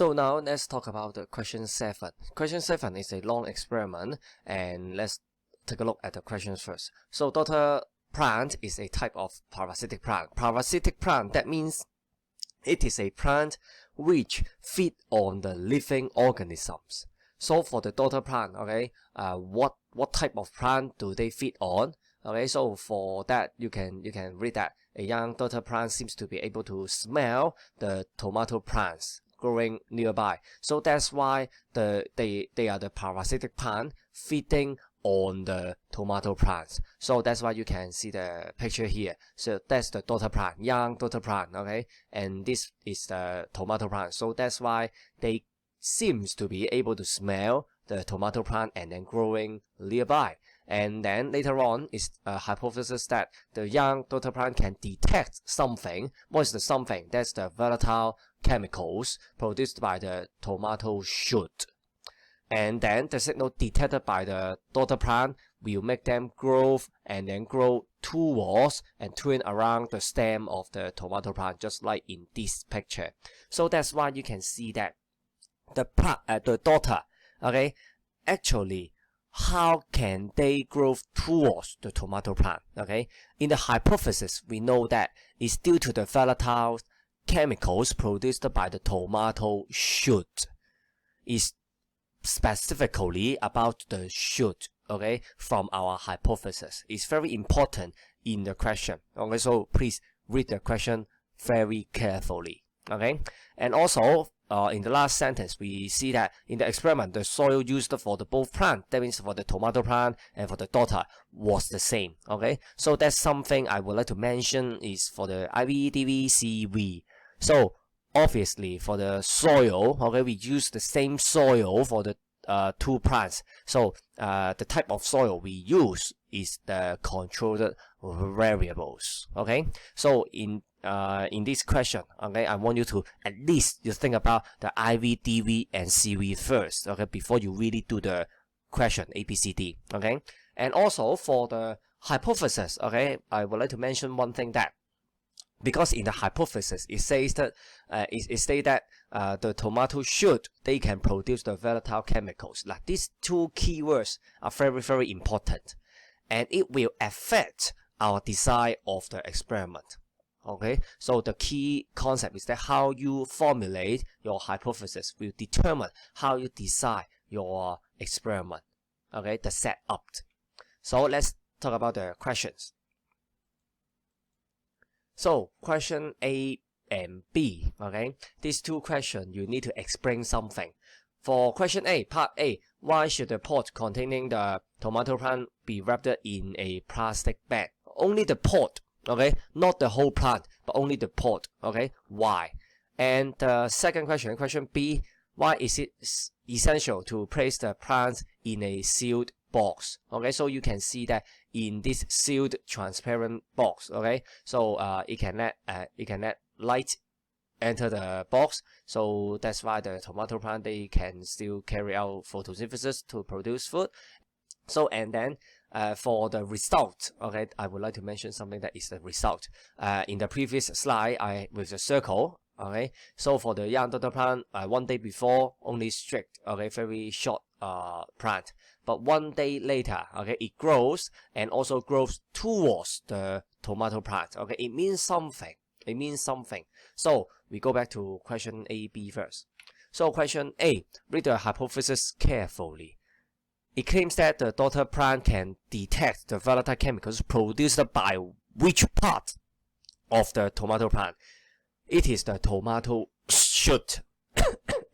So now let's talk about the question 7. Question 7 is a long experiment, and let's take a look at the questions first. So Dodder plant is a type of parasitic plant. Parasitic plant, that means it is a plant which feed on the living organisms. So for the Dodder plant, okay, what type of plant do they feed on? Okay, so for that you can read that a young Dodder plant seems to be able to smell the tomato plants growing nearby. So that's why they are the parasitic plant feeding on the tomato plants. So that's why you can see the picture here. So that's the Dodder plant, young Dodder plant, okay, and this is the tomato plant. So that's why they seems to be able to smell the tomato plant and then growing nearby. And then later on is a hypothesis that the young Dodder plant can detect something. What is the something? That's the volatile chemicals produced by the tomato shoot. And then the signal detected by the Dodder plant will make them grow and then grow towards and twin around the stem of the tomato plant, just like in this picture. So that's why you can see that the Dodder, okay, actually, how can they grow towards the tomato plant? Okay, in the hypothesis, we know that it's due to the volatile chemicals produced by the tomato shoot. It's specifically about the shoot, okay, from our hypothesis. It's very important in the question. Okay, so please read the question very carefully. Okay, and also in the last sentence, we see that in the experiment, the soil used for the both plant, that means for the tomato plant and for the Dodder, was the same. Okay, so that's something I would like to mention is for the IV, DV, CV. So obviously for the soil, okay, we use the same soil for the two plants. So the type of soil we use is the controlled variables. Okay, so in this question, okay, I want you to at least you think about the IV, DV, and CV first, okay, before you really do the question ABCD. Okay, and also for the hypothesis, okay, I would like to mention one thing that because in the hypothesis it says that it states that the tomato shoot they can produce the volatile chemicals. Like these two keywords are very important, and it will affect our design of the experiment. Okay, so the key concept is that how you formulate your hypothesis will determine how you design your experiment. Okay, the setup. So let's talk about the questions. So question A and B, okay, these two questions you need to explain something. For question A, part A, why should the pot containing the tomato plant be wrapped in a plastic bag? Only the pot, okay, not the whole plant, but only the pot, okay, why? And the second question, question B, why is it essential to place the plants in a sealed box? Okay, so you can see that in this sealed transparent box, okay, so it can let light enter the box, so that's why the tomato plant they can still carry out photosynthesis to produce food. So and then for the result, okay, I would like to mention something that is the result. In the previous slide, with the circle, okay, so for the young Dodder plant, 1 day before only strict, okay, very short plant, but 1 day later, okay, it grows and also grows towards the tomato plant. Okay, it means something. It means something. So we go back to question A, B first. So question A, read the hypothesis carefully. It claims that the Dodder plant can detect the volatile chemicals produced by which part of the tomato plant? It is the tomato shoot.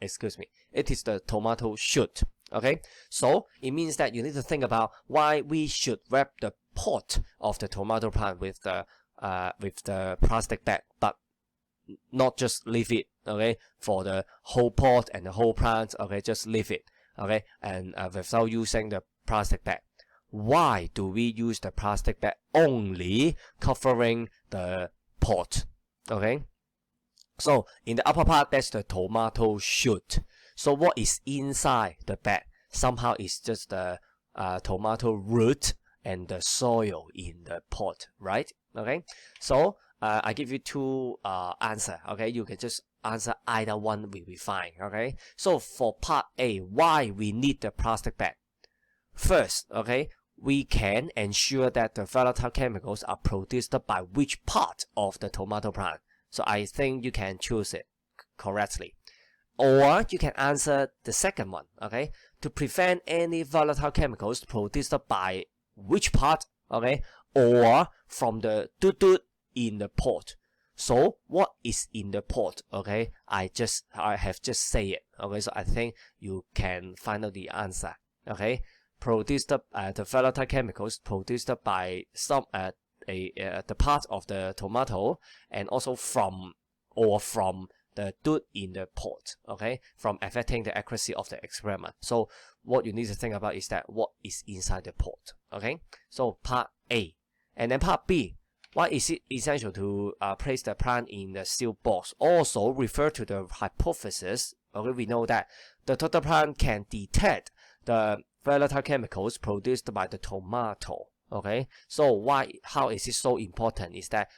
Excuse me. It is the tomato shoot. Okay, so it means that you need to think about why we should wrap the pot of the tomato plant with the plastic bag, but not just leave it. Okay, for the whole pot and the whole plant. Okay, just leave it. Okay, and without using the plastic bag. Why do we use the plastic bag only covering the pot? Okay, so in the upper part, that's the tomato shoot. So what is inside the bag? Somehow it's just the tomato root and the soil in the pot, right? Okay, so I give you two answer. Okay, you can just answer either one will be fine. Okay, so for part A, why we need the plastic bag? First, okay, we can ensure that the volatile chemicals are produced by which part of the tomato plant. So I think you can choose it correctly. Or you can answer the second one, okay, to prevent any volatile chemicals produced by which part, okay, or from the dud in the pot. So what is in the pot? Okay, I have just said it. Okay, so I think you can find out the answer. Okay, produced the volatile chemicals produced by some the part of the tomato, and also from the dud in the pot. Okay, from affecting the accuracy of the experiment. So what you need to think about is that what is inside the pot. Okay, so part A, and then part B. Why is it essential to place the plant in the sealed box? Also refer to the hypothesis. Okay, we know that the Dodder plant can detect the volatile chemicals produced by the tomato. Okay, so how is it so important? Is that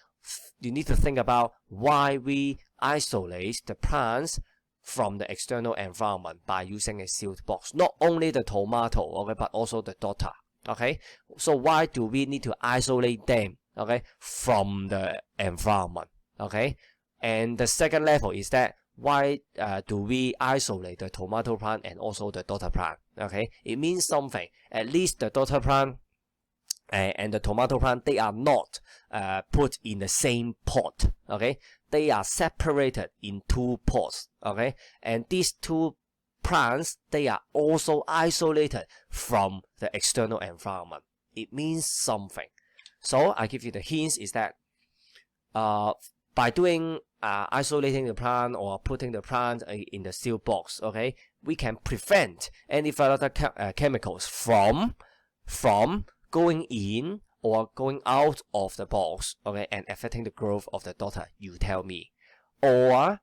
you need to think about why we isolate the plants from the external environment by using a sealed box. Not only the tomato, okay, but also the Dodder. Okay, so why do we need to isolate them, okay, from the environment? Okay, and the second level is that why do we isolate the tomato plant and also the Dodder plant? Okay, it means something. At least the Dodder plant and the tomato plant, they are not put in the same pot. Okay, they are separated in two pots. Okay, and these two plants, they are also isolated from the external environment. It means something. So I give you the hints is that by doing isolating the plant or putting the plant in the sealed box, okay, we can prevent any volatile chemicals from going in or going out of the box, okay, and affecting the growth of the Dodder. You tell me. Or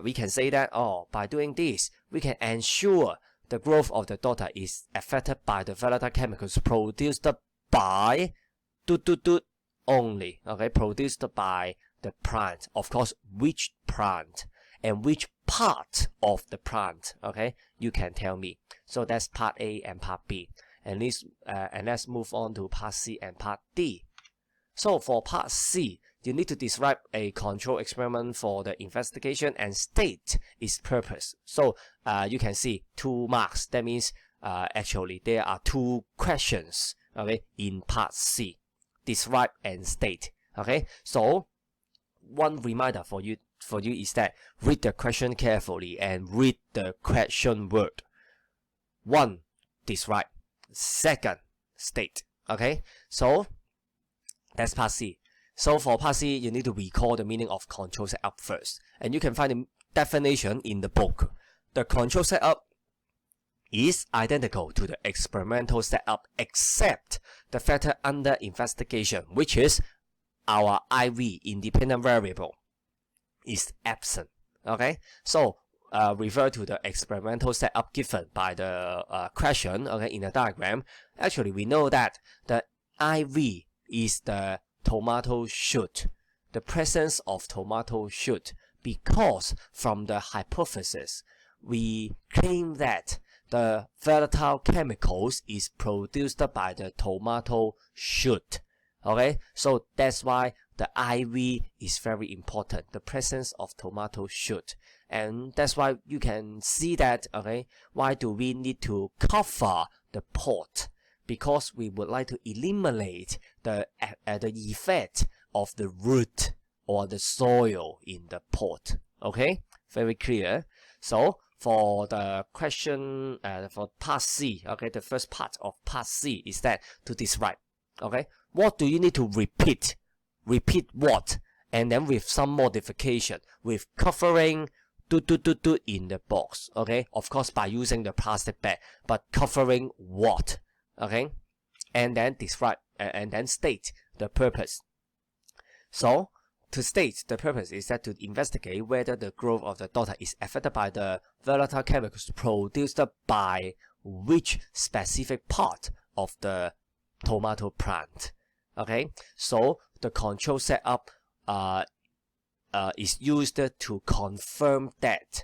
we can say that, by doing this, we can ensure the growth of the Dodder is affected by the volatile chemicals produced by only, okay, produced by the plant. Of course, which plant and which part of the plant, okay, you can tell me. So that's part A and part B. And let's move on to part C and part D. So for part C, you need to describe a control experiment for the investigation and state its purpose. So you can see 2 marks. That means actually there are 2 questions, okay, in part C. Describe and state. Okay, so one reminder for you is that read the question carefully and read the question word. 1. Describe. 2. State. Okay, so that's part C. So for part C, you need to recall the meaning of control setup first, and you can find the definition in the book. The control setup is identical to the experimental setup except the factor under investigation, which is our IV, independent variable, is absent. Okay, so refer to the experimental setup given by the question, okay, in the diagram. Actually, we know that the IV is the tomato shoot, the presence of tomato shoot, because from the hypothesis, we claim that the volatile chemicals is produced by the tomato shoot. Okay, so that's why the IV is very important, the presence of tomato shoot. And that's why you can see that, okay, why do we need to cover the pot? Because we would like to eliminate the effect of the root or the soil in the pot. Okay, very clear. So for the question for part C, okay, the first part of part C is that to describe. Okay, what do you need to repeat? Repeat what? And then with some modification, with covering in the box. Okay, of course by using the plastic bag, but covering what? Okay, and then describe and then state the purpose. So to state the purpose is that to investigate whether the growth of the Dodder is affected by the volatile chemicals produced by which specific part of the tomato plant. Okay, so the control setup is used to confirm that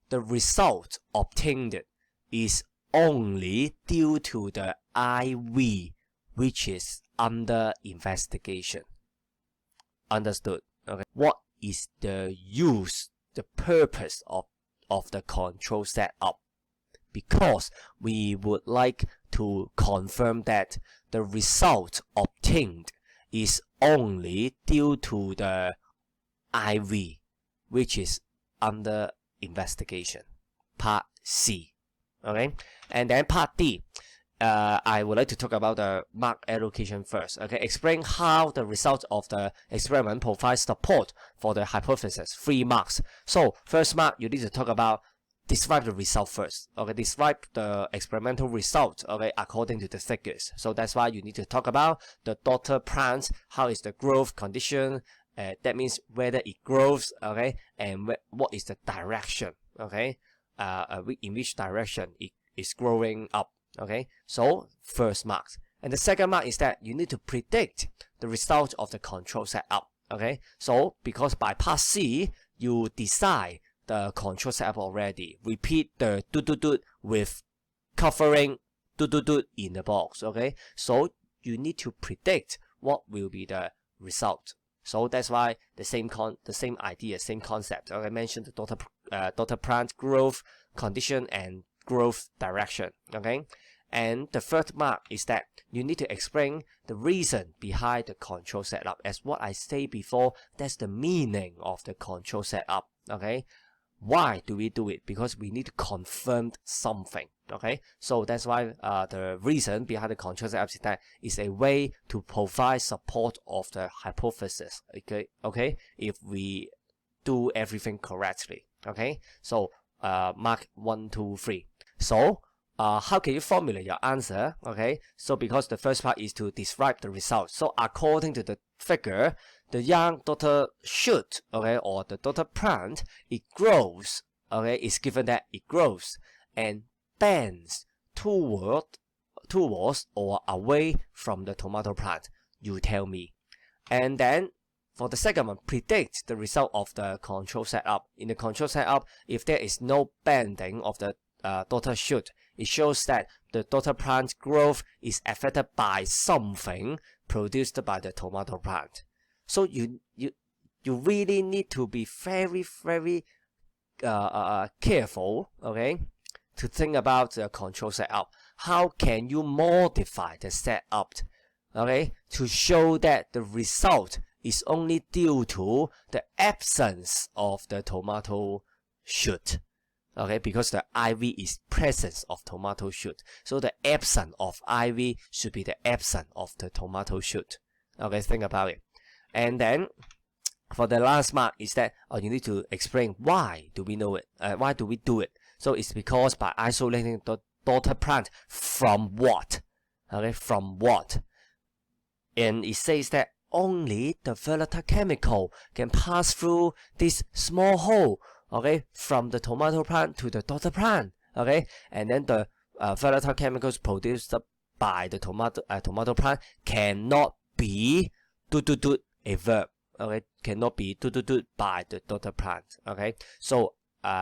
the result obtained is only due to the IV which is under investigation. Understood? Okay. What is the use, the purpose of the control setup? Because we would like to confirm that the result obtained is only due to the IV which is under investigation. Part C. Okay, and then part D. I would like to talk about the mark allocation first. Okay, explain how the result of the experiment provides support for the hypothesis. 3 marks. So first mark, you need to talk about describe the result first. Okay, describe the experimental result. Okay, according to the figures. So that's why you need to talk about the Dodder plant. How is the growth condition? That means whether it grows. Okay, and what is the direction? Okay, in which direction it is growing up. Okay, so first mark. And the second mark is that you need to predict the result of the control setup. Okay, so because by part C, you decide the control setup already. Repeat the do with covering do in the box. Okay, so you need to predict what will be the result. So that's why the same idea, same concept. Okay, I mentioned the Dodder plant growth condition and growth direction. Okay, and the third mark is that you need to explain the reason behind the control setup. As what I said before, that's the meaning of the control setup. Okay, why do we do it? Because we need to confirm something. Okay, so that's why the reason behind the control setup is that it's a way to provide support of the hypothesis. Okay, if we do everything correctly. Okay, so mark 1, 2, 3. So how can you formulate your answer? Okay, so because the first part is to describe the result. So according to the figure, the young Dodder shoot, okay, or the Dodder plant, it grows. Okay, it's given that it grows and bends towards or away from the tomato plant. You tell me. And then for the second one, predict the result of the control setup. In the control setup, if there is no bending of the Dodder shoot, it shows that the Dodder plant growth is affected by something produced by the tomato plant. So you really need to be very careful, okay, to think about the control setup. How can you modify the setup, okay, to show that the result is only due to the absence of the tomato shoot? Okay, because the IV is presence of tomato shoot. So the absence of IV should be the absence of the tomato shoot. Okay, think about it. And then for the last mark is that you need to explain why do we know it? Why do we do it? So it's because by isolating the Dodder plant from what? Okay, from what? And it says that only the volatile chemical can pass through this small hole. Okay, from the tomato plant to the Dodder plant. Okay, and then the volatile chemicals produced by the tomato plant cannot be a verb. Okay, cannot be by the Dodder plant. Okay, so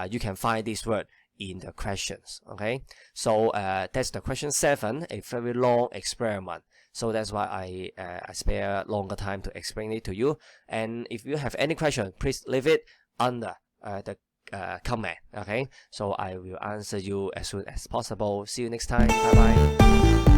you can find this word in the questions. Okay, so that's the question 7, a very long experiment. So that's why I spare longer time to explain it to you. And if you have any question, please leave it under the comment. Okay, so I will answer you as soon as possible. See you next time. Bye bye.